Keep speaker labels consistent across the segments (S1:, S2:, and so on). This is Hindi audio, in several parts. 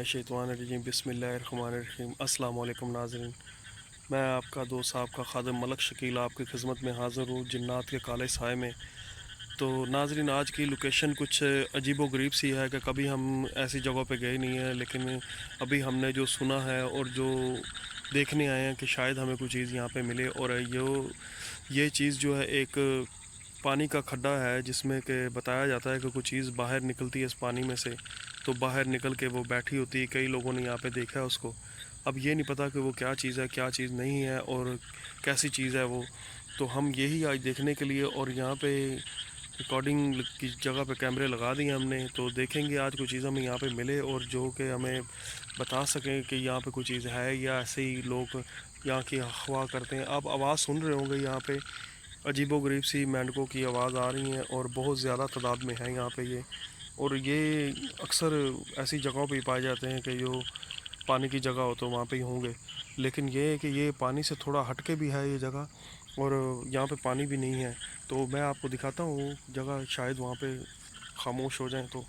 S1: मिनशैतानिर्रजीम बिस्मिल्लाहिर्रहमानिर्रहीम। अस्सलाम वालेकुम नाज़रीन, मैं आपका दोस्त आपका खादिम मलक शकील आपकी खिदमत में हाज़िर हूँ जन्नात के काले साए में। तो नाज़रीन, आज की लोकेशन कुछ अजीबो गरीब सी है कि कभी हम ऐसी जगहों पे गए नहीं हैं, लेकिन अभी हमने जो सुना है और जो देखने आए हैं कि शायद हमें कोई चीज़ यहाँ पे मिले। और ये चीज़ जो है एक पानी का खड्डा है जिसमें कि बताया जाता है कि कुछ चीज़ बाहर निकलती है इस पानी में से, तो बाहर निकल के वो बैठी होती है। कई लोगों ने यहाँ पे देखा है उसको। अब ये नहीं पता कि वो क्या चीज़ है क्या चीज़ नहीं है और कैसी चीज़ है वो। तो हम यही आज देखने के लिए और यहाँ पे रिकॉर्डिंग की जगह पे कैमरे लगा दिए हमने, तो देखेंगे आज कोई चीज़ हमें यहाँ पे मिले और जो कि हमें बता सकें कि यहाँ पे कोई चीज़ है या ऐसे ही लोग यहाँ की अफवाह करते हैं। आप आवाज़ सुन रहे होंगे, यहाँ पे अजीबोगरीब सी मेंढकों की आवाज़ आ रही है और बहुत ज़्यादा तादाद में है यहाँ पे ये। और ये अक्सर ऐसी जगहों पे ही पाए जाते हैं कि जो पानी की जगह हो तो वहाँ पे ही होंगे। लेकिन ये है कि ये पानी से थोड़ा हटके भी है ये जगह और यहाँ पे पानी भी नहीं है। तो मैं आपको दिखाता हूँ जगह, शायद वहाँ पे खामोश हो जाएं तो।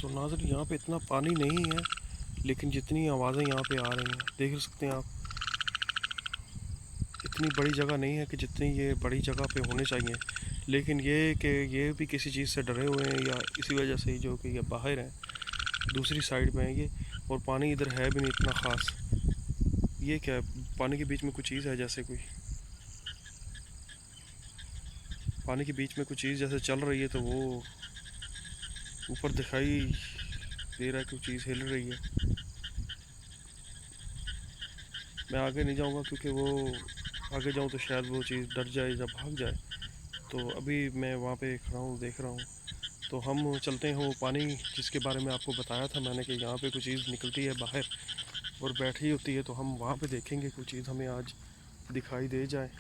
S1: तो नाज़रीन, यहाँ पे इतना पानी नहीं है, लेकिन जितनी आवाज़ें यहाँ पे आ रही हैं देख सकते हैं आप। इतनी बड़ी जगह नहीं है कि जितनी ये बड़ी जगह पे होने चाहिए, लेकिन ये कि ये भी किसी चीज़ से डरे हुए हैं या इसी वजह से जो कि ये बाहर हैं, दूसरी साइड में है ये। और पानी इधर है भी नहीं इतना ख़ास। ये क्या है? पानी के बीच में कुछ चीज़ है, जैसे कोई पानी के बीच में कुछ चीज़ जैसे चल रही है, तो वो ऊपर दिखाई दे रहा है, कुछ चीज़ हिल रही है। मैं आगे नहीं जाऊँगा क्योंकि वो आगे जाऊँ तो शायद वो चीज़ डर जाए या भाग जाए। तो अभी मैं वहाँ पे खड़ा हूँ, देख रहा हूँ। तो हम चलते हैं वो पानी जिसके बारे में आपको बताया था मैंने कि यहाँ पे कुछ चीज़ निकलती है बाहर और बैठी होती है, तो हम वहाँ पे देखेंगे कुछ चीज़ हमें आज दिखाई दे जाए।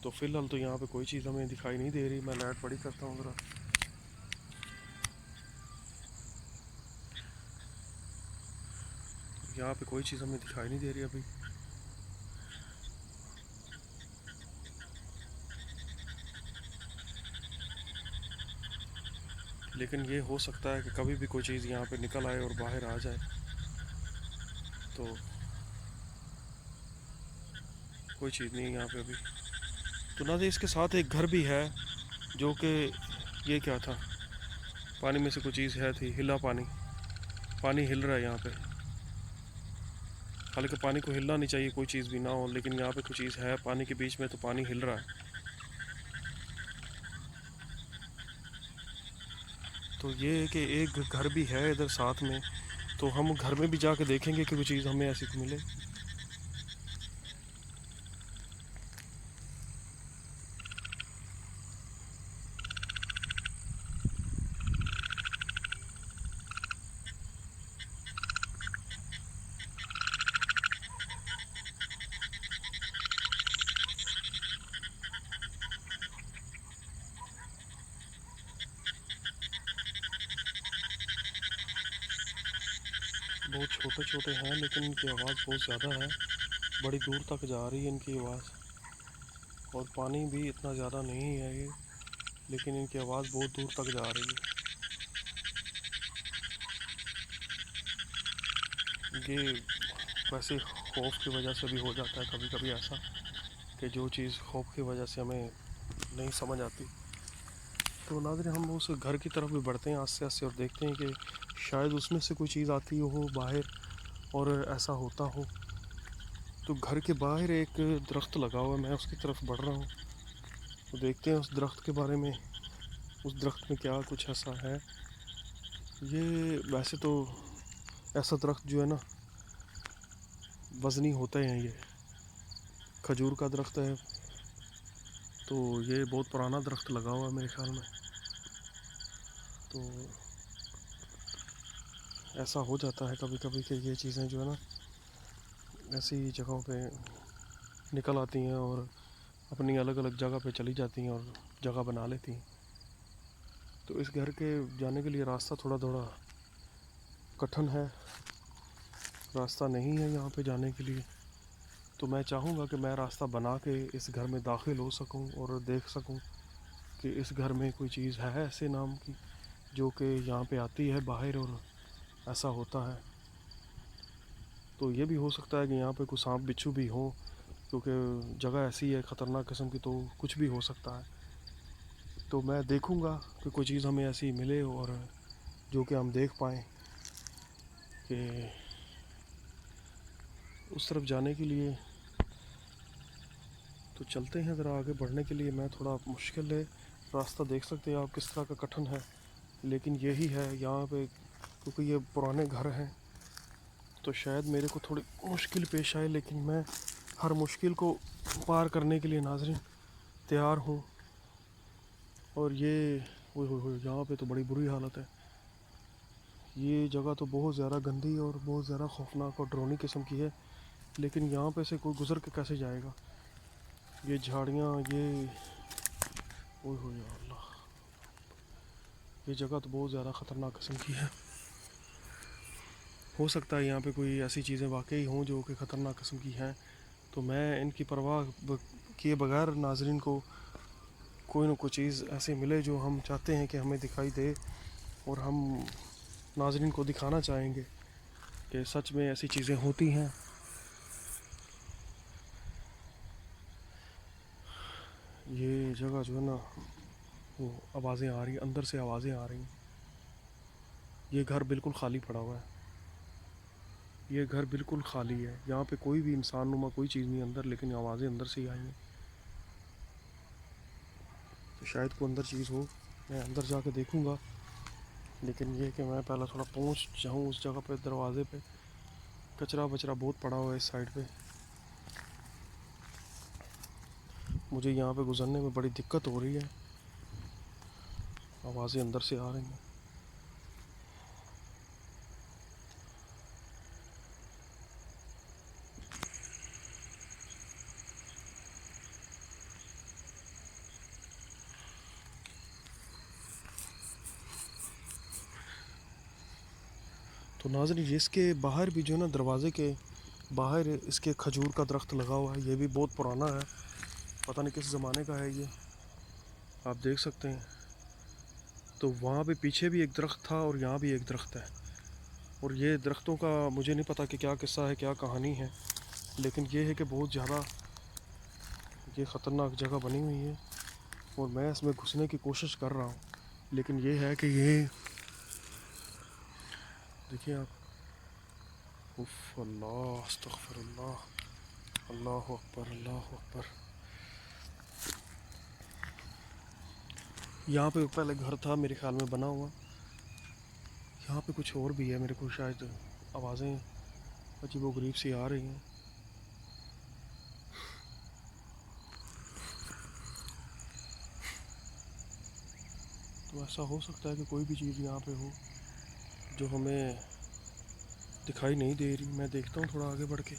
S1: तो फ़िलहाल तो यहाँ पे कोई चीज़ हमें दिखाई नहीं दे रही। मैं लाइट बड़ी करता हूँ ज़रा। यहाँ पे कोई चीज़ हमें दिखाई नहीं दे रही अभी। लेकिन ये हो सकता है कि कभी भी कोई चीज़ यहाँ पे निकल आए और बाहर आ जाए। तो कोई चीज़ नहीं है यहाँ पे अभी। तो ना, इसके साथ एक घर भी है जो कि, ये क्या था, पानी में से कोई चीज़ है थी, हिला पानी। पानी हिल रहा है यहाँ पे। हालांकि पानी को हिलना नहीं चाहिए, कोई चीज़ भी ना हो, लेकिन यहाँ पे कोई चीज़ है पानी के बीच में, तो पानी हिल रहा है। तो ये है कि एक घर भी है इधर साथ में, तो हम घर में भी जाके देखेंगे कि कोई चीज़ हमें ऐसी तो मिले। बहुत छोटे छोटे हैं लेकिन इनकी आवाज़ बहुत ज़्यादा है, बड़ी दूर तक जा रही है इनकी आवाज़। और पानी भी इतना ज़्यादा नहीं है ये, लेकिन इनकी आवाज़ बहुत दूर तक जा रही है। ये वैसे खौफ की वजह से भी हो जाता है कभी कभी ऐसा कि जो चीज़ खौफ की वजह से हमें नहीं समझ आती। तो नाज़रीन, हम उस घर की तरफ भी बढ़ते हैं आस्ते आस्ते और देखते हैं कि शायद उसमें से कोई चीज़ आती हो बाहर और ऐसा होता हो। तो घर के बाहर एक दरख्त लगा हुआ है, मैं उसकी तरफ बढ़ रहा हूँ। तो देखते हैं उस दरख्त के बारे में, उस दरख्त में क्या कुछ ऐसा है। ये वैसे तो ऐसा दरख्त जो है ना वज़नी होते हैं। ये खजूर का दरख्त है, तो ये बहुत पुराना दरख्त लगा हुआ है मेरे ख्याल में। तो ऐसा हो जाता है कभी कभी कि ये चीज़ें जो है ना ऐसी जगहों पे निकल आती हैं और अपनी अलग अलग जगह पे चली जाती हैं और जगह बना लेती हैं। तो इस घर के जाने के लिए रास्ता थोड़ा थोड़ा कठिन है, रास्ता नहीं है यहाँ पे जाने के लिए। तो मैं चाहूँगा कि मैं रास्ता बना के इस घर में दाखिल हो सकूँ और देख सकूँ कि इस घर में कोई चीज़ है ऐसे नाम की जो कि यहाँ पे आती है बाहर और ऐसा होता है। तो ये भी हो सकता है कि यहाँ पे कुछ सांप बिच्छू भी हो, क्योंकि जगह ऐसी है ख़तरनाक किस्म की, तो कुछ भी हो सकता है। तो मैं देखूँगा कि कोई चीज़ हमें ऐसी मिले और जो कि हम देख पाएँ कि उस तरफ जाने के लिए। तो चलते हैं ज़रा आगे बढ़ने के लिए। मैं थोड़ा मुश्किल है रास्ता, देख सकते हैं आप किस तरह का कठिन है, लेकिन यही है यहाँ पे, क्योंकि ये पुराने घर हैं तो शायद मेरे को थोड़ी मुश्किल पेश आए, लेकिन मैं हर मुश्किल को पार करने के लिए नाज़रीन तैयार हूँ। और ये हो यहाँ पे तो बड़ी बुरी हालत है। ये जगह तो बहुत ज़्यादा गंदी और बहुत ज़्यादा खौफनाक और डरावनी किस्म की है, लेकिन यहाँ पे से कोई गुज़र के कैसे जाएगा। ये झाड़ियाँ, ये ओह हो या अल्लाह, ये जगह तो बहुत ज़्यादा ख़तरनाक किस्म की है। हो सकता है यहाँ पे कोई ऐसी चीज़ें वाकई हों जो कि ख़तरनाक किस्म की हैं। तो मैं इनकी परवाह किए बगैर नाजरीन को कोई ना कोई चीज़ ऐसी मिले जो हम चाहते हैं कि हमें दिखाई दे, और हम नाजरीन को दिखाना चाहेंगे कि सच में ऐसी चीज़ें होती हैं। ये जगह जो है ना वो आवाज़ें आ रही, अंदर से आवाज़ें आ रही। ये घर बिल्कुल खाली पड़ा हुआ है, ये घर बिल्कुल खाली है, यहाँ पे कोई भी इंसान नुमा कोई चीज़ नहीं अंदर, लेकिन आवाज़ें अंदर से ही आई हैं। तो शायद कोई अंदर चीज़ हो, मैं अंदर जाके देखूँगा, लेकिन ये कि मैं पहले थोड़ा पहुँच जाऊँ उस जगह पे, दरवाज़े पे। कचरा वचरा बहुत पड़ा हुआ है इस साइड पे, मुझे यहाँ पे गुज़रने में बड़ी दिक्कत हो रही है, आवाज़ें अंदर से आ रही हैं। तो नाज़रीन इसके बाहर भी जो है ना, दरवाज़े के बाहर इसके खजूर का दरख्त लगा हुआ है। ये भी बहुत पुराना है, पता नहीं किस ज़माने का है ये, आप देख सकते हैं। तो वहाँ पे पीछे भी एक दरख्त था और यहाँ भी एक दरख्त है, और ये दरख्तों का मुझे नहीं पता कि क्या किस्सा है, क्या कहानी है, लेकिन ये है कि बहुत ज़्यादा ये ख़तरनाक जगह बनी हुई है और मैं इसमें घुसने की कोशिश कर रहा हूँ। लेकिन ये है कि ये देखिए आप, उफ़ अल्लाह अस्तग़फिरुल्लाह, अल्लाहु अकबर, अल्लाहु अकबर। यहाँ पे पहले घर था मेरे ख्याल में बना हुआ, यहाँ पे कुछ और भी है, मेरे को शायद आवाज़ें अजीबोगरीब सी आ रही हैं। तो ऐसा हो सकता है कि कोई भी चीज़ यहाँ पे हो जो हमें दिखाई नहीं दे रही। मैं देखता हूँ थोड़ा आगे बढ़ के।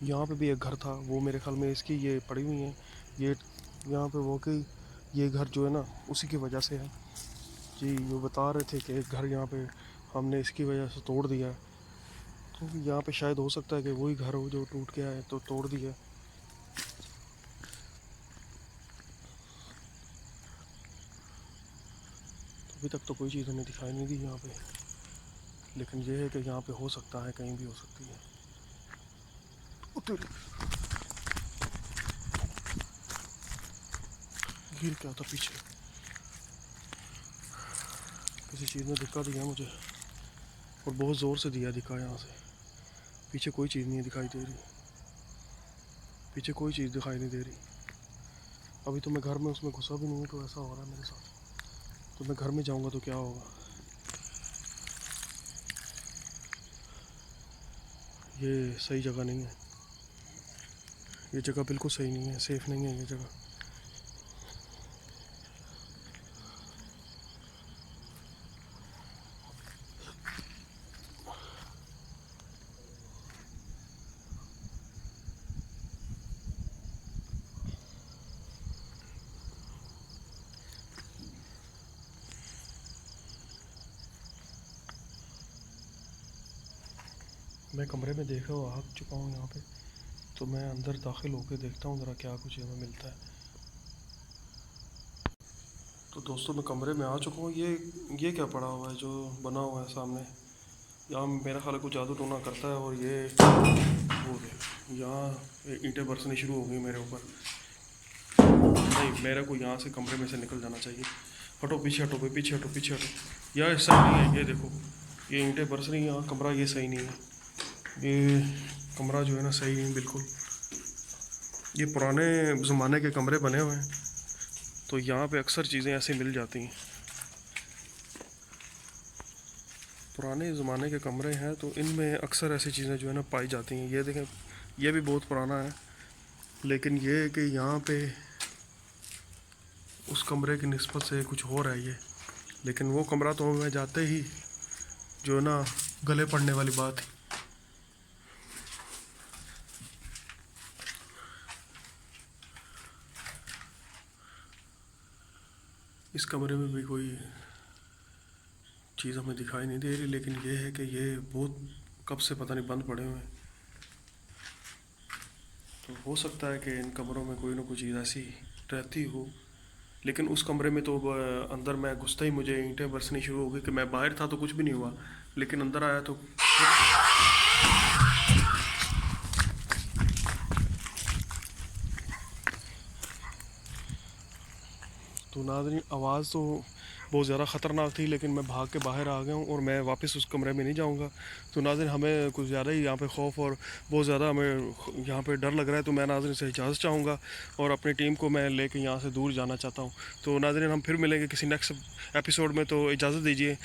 S1: यहाँ पे भी एक घर था, वो मेरे ख्याल में इसकी ये पड़ी हुई है, ये यहाँ पे वो कि ये घर जो है ना उसी की वजह से है जी। वो बता रहे थे कि एक घर यहाँ पे हमने इसकी वजह से तोड़ दिया है, तो यहाँ पे शायद हो सकता है कि वही घर हो जो टूट गया है तो तोड़ दिया। तो अभी तक तो कोई चीज़ हमें दिखाई नहीं दी यहाँ पे, लेकिन ये है कि यहाँ पे हो सकता है, कहीं भी हो सकती है। फिर क्या था पीछे, किसी चीज़ ने धक्का दिया मुझे और बहुत ज़ोर से दिया धक्का। यहाँ से पीछे कोई चीज़ नहीं दिखाई दे रही, पीछे कोई चीज़ दिखाई नहीं दे रही। अभी तो मैं घर में उसमें घुसा भी नहीं हूँ, तो ऐसा हो रहा है मेरे साथ। तो मैं घर में जाऊँगा तो क्या होगा। ये सही जगह नहीं है, ये जगह बिल्कुल सही नहीं है, सेफ़ नहीं है ये जगह। मैं कमरे में देखा हुआ आ चुका हूँ यहाँ पे, तो मैं अंदर दाखिल होकर देखता हूँ ज़रा क्या कुछ हमें मिलता है। तो दोस्तों मैं कमरे में आ चुका हूँ। ये क्या पड़ा हुआ है जो बना हुआ है सामने, यहाँ मेरा ख्याल है कुछ जादू टोना करता है। और ये वो यहाँ ईंटें बरसनी शुरू हो गई मेरे ऊपर। नहीं, मेरे को यहाँ से कमरे में से निकल जाना चाहिए। हटो पीछे, हटो भाई, पीछे हटो, पीछे हटो। यार सही नहीं है, ये देखो ये ईंटें बरस रही हैं यहाँ। कमरा ये सही नहीं है, ये कमरा जो है ना सही नहीं बिल्कुल। ये पुराने ज़माने के कमरे बने हुए हैं, तो यहाँ पे अक्सर चीज़ें ऐसे मिल जाती हैं। पुराने ज़माने के कमरे हैं तो इनमें अक्सर ऐसी चीज़ें जो है ना पाई जाती हैं। ये देखें, ये भी बहुत पुराना है, लेकिन ये है कि यहाँ पे उस कमरे की निस्बत से कुछ हो रहा है ये। लेकिन वो कमरा तो मैं जाते ही जो है ना गले पड़ने वाली बात है। इस कमरे में भी कोई चीज़ हमें दिखाई नहीं दे रही, लेकिन ये है कि ये बहुत कब से पता नहीं बंद पड़े हुए हैं। तो हो सकता है कि इन कमरों में कोई ना कोई चीज़ ऐसी रहती हो। लेकिन उस कमरे में तो अंदर मैं घुसते ही मुझे ईंटें बरसनी शुरू हो गई। कि मैं बाहर था तो कुछ भी नहीं हुआ, लेकिन अंदर आया तो नाज़रीन आवाज़ तो बहुत ज़्यादा ख़तरनाक थी, लेकिन मैं भाग के बाहर आ गया हूँ और मैं वापस उस कमरे में नहीं जाऊँगा। तो नाज़रीन हमें कुछ ज़्यादा ही यहाँ पे खौफ और बहुत ज़्यादा हमें यहाँ पे डर लग रहा है। तो मैं नाज़रीन से इजाज़त चाहूँगा और अपनी टीम को मैं लेके यहाँ से दूर जाना चाहता हूँ। तो नाज़रीन हम फिर मिलेंगे किसी नेक्स्ट एपिसोड में, तो इजाज़त दीजिए।